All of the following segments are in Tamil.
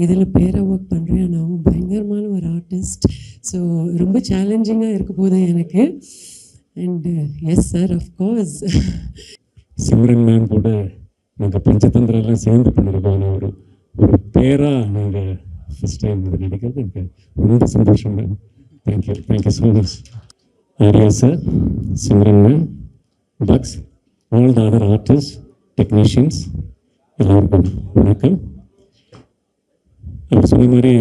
இதில் பேராக ஒர்க் பண்ணுறேன். நான் பயங்கரமான ஒரு ஆர்டிஸ்ட். ஸோ ரொம்ப சேலஞ்சிங்காக இருக்க போகுது எனக்கு. And yes sir, of course Simran ma'am கூட நாங்கள் பஞ்சதந்திரெல்லாம் சேர்ந்து பண்ணியிருக்கோம். ஆனால் ஒரு பேராக நாங்கள் ஃபஸ்ட் டைம் இது நடிக்கிறது எனக்கு ரொம்ப சந்தோஷம் ma'am. Thank you so much. Arya sir, Simran ma'am, Bucks, all the other artist, technicians எல்லாருக்கும் வணக்கம். அவர் சொன்ன மாதிரி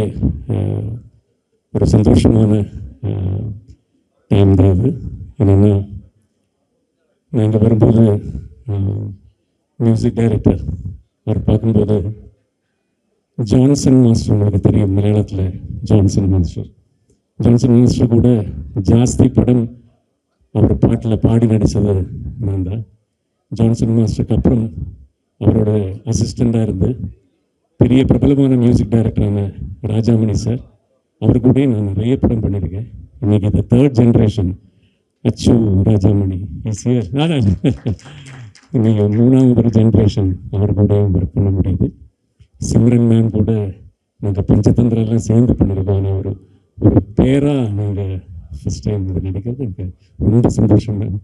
ஒரு சந்தோஷமான டைம் தான் அது. என்னென்னா நான் இங்கே வரும்போது மியூசிக் டைரக்டர் அவர் பார்க்கும்போது ஜான்சன் மாஸ்டர், உங்களுக்கு தெரியும் மலையாளத்தில் ஜான்சன் மாஸ்டர் கூட ஜாஸ்தி படம் அவர் பாட்டில் பாடி நடித்தது நான் தான். ஜான்சன் மாஸ்டருக்கு அப்புறம் அவரோட அசிஸ்டண்ட்டாக இருந்து பெரிய பிரபலமான மியூசிக் டைரக்டரான ராஜாமணி சார், அவர் கூட நான் நிறைய படம் பண்ணியிருக்கேன். இன்றைக்கி இந்த 3rd ஜென்ரேஷன் அச்சு ராஜாமணி இஸ் ஹியர். இன்றைக்கி 3வது ஜென்ரேஷன் அவர் கூட ஒர்க் பண்ண முடியுது. சிம்ரன் மேம் கூட நாங்கள் பஞ்சதந்திரெல்லாம் சேர்ந்து பண்ணியிருக்கோம். ஆனால் ஒரு பேராக நாங்கள் ஃபஸ்ட் டைம் இது நடிக்கிறது எனக்கு ரொம்ப சந்தோஷம் ma'am.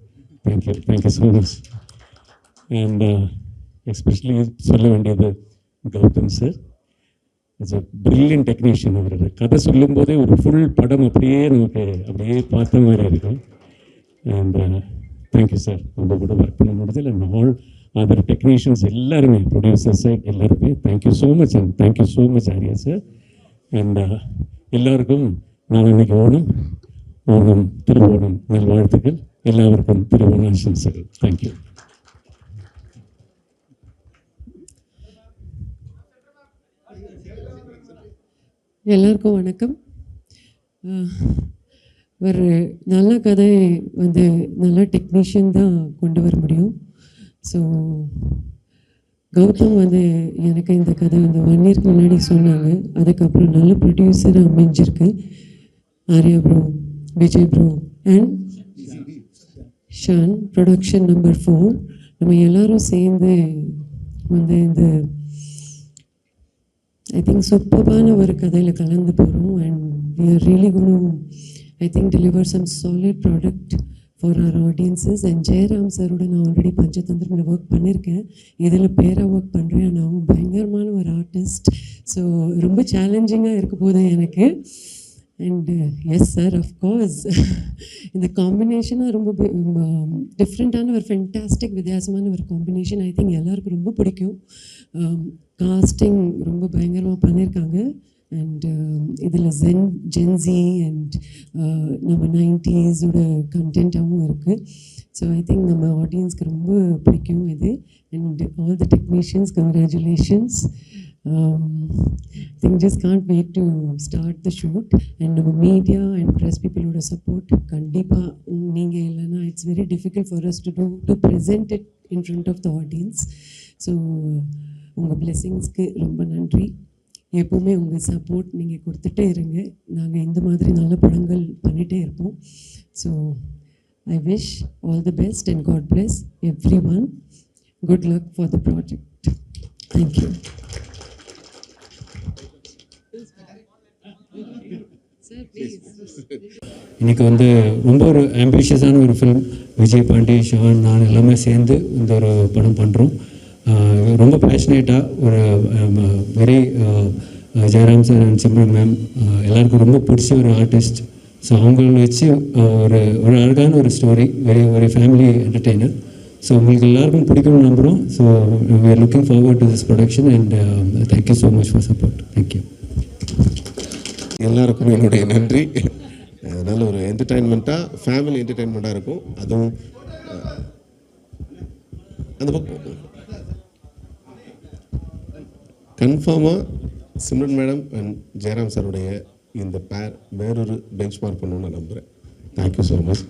Thank you so much. And especially சொல்ல வேண்டியது Gautham sir. It's a brilliant technician. அவர் கதை சொல்லும்போதே ஒரு ஃபுல் படம் அப்படியே நமக்கு அப்படியே பார்த்த மாதிரி இருக்கும். அண்ட் தேங்க்யூ சார், உங்கள் கூட ஒர்க் பண்ண முடிஞ்சதில் அண்ட் ஆல் அதர் டெக்னீஷியன்ஸ் எல்லாருமே, ப்ரொடியூசர் சைட் எல்லாருமே thank you so much. And thank you so much Arya sir. And எல்லாருக்கும் நான் இன்னைக்கு ஓணம் திருவோணம் நல்வாழ்த்துக்கள். எல்லாருக்கும் திருவோண ஆசம்சைகள். தேங்க்யூ. எல்லாருக்கும் வணக்கம். ஒரு நல்ல கதை நல்ல டெக்னீஷியன் தான் கொண்டு வர முடியும். ஸோ கௌதம் எனக்கு இந்த கதை 1 இயர்க்கு முன்னாடி சொன்னாங்க. அதுக்கப்புறம் நல்ல ப்ரொடியூசராக அமைஞ்சிருக்கு. Arya bro, Vijay bro and Shaan, production number 4. நம்ம எல்லோரும் சேர்ந்து இந்த ஐ திங்க் சூப்பரான ஒரு கதையில் கலந்து போகிறோம். And we are really going to, I think, deliver some solid product for our audiences. And Jayaram சாரோட நான் ஆல்ரெடி பஞ்சதந்திரமில் ஒர்க் பண்ணியிருக்கேன். இதில் பேராக ஒர்க் பண்ணுறேன். நான் பயங்கரமான ஒரு ஆர்டிஸ்ட். ஸோ ரொம்ப சேலஞ்சிங்காக இருக்க போகுது எனக்கு. அண்டு எஸ் சார், அஃப்கோர்ஸ் இந்த காம்பினேஷனாக ரொம்ப டிஃப்ரெண்ட்டான ஒரு ஃபென்டாஸ்டிக் வித்தியாசமான ஒரு காம்பினேஷன். ஐ திங்க் எல்லாருக்கும் ரொம்ப பிடிக்கும். காஸ்டிங் ரொம்ப பயங்கரமாக பண்ணியிருக்காங்க. அண்ட் இதில் ஜென்சி அண்ட் நம்ம 90s கண்டென்ட்டாகவும் இருக்குது. ஸோ ஐ திங்க் நம்ம ஆடியன்ஸ்க்கு ரொம்ப பிடிக்கும் இது. And all the technicians, congratulations. I think just can't wait to start the shoot. And நம்ம மீடியா அண்ட் ப்ரெஸ் பீப்புளோட சப்போர்ட் கண்டிப்பாக நீங்கள் இல்லைன்னா it's very difficult for us to present it in front of the audience. So உங்கள் பிளெஸிங்ஸ்க்கு ரொம்ப நன்றி. எப்போவுமே உங்கள் சப்போர்ட் நீங்கள் கொடுத்துட்டே இருங்க. நாங்கள் இந்த மாதிரி நல்ல படங்கள் பண்ணிகிட்டே இருப்போம். So I wish all the best and god bless everyone. Good luck for the project. Thank you. இன்றைக்கி ரொம்ப ஒரு ஆம்பிஷியஸான ஒரு ஃபிலிம். விஜய் பாண்டி, ஷான், நான் எல்லாமே சேர்ந்து இந்த ஒரு படம் பண்ணுறோம். ரொம்ப பேஷனேட்டாக ஒரு very Jayaram sir and Simran ma'am எல்லாருக்கும் ரொம்ப பிடிச்ச ஒரு ஆர்டிஸ்ட். ஸோ அவங்கள வச்சு ஒரு அழகான ஒரு story, very family entertainer. So உங்களுக்கு எல்லாருக்கும் பிடிக்கும்னு நம்புகிறோம். So we are looking forward to this production and thank you so much for support. Thank you. எல்லாருக்கும் என்னுடைய நன்றி. நல்ல ஒரு என்டர்டெயின்மெண்ட்டாக, ஃபேமிலி என்டர்டெயின்மெண்ட்டாக இருக்கும். அதுவும் அந்த பக்கம் கன்ஃபார்மாக சிம்ரன் மேடம் அண்ட் ஜெயராம் சாருடைய இந்த பேர் வேறொரு பெஞ்ச் மார்க் பண்ணணும்னு நான் நம்புகிறேன். Thank you so much.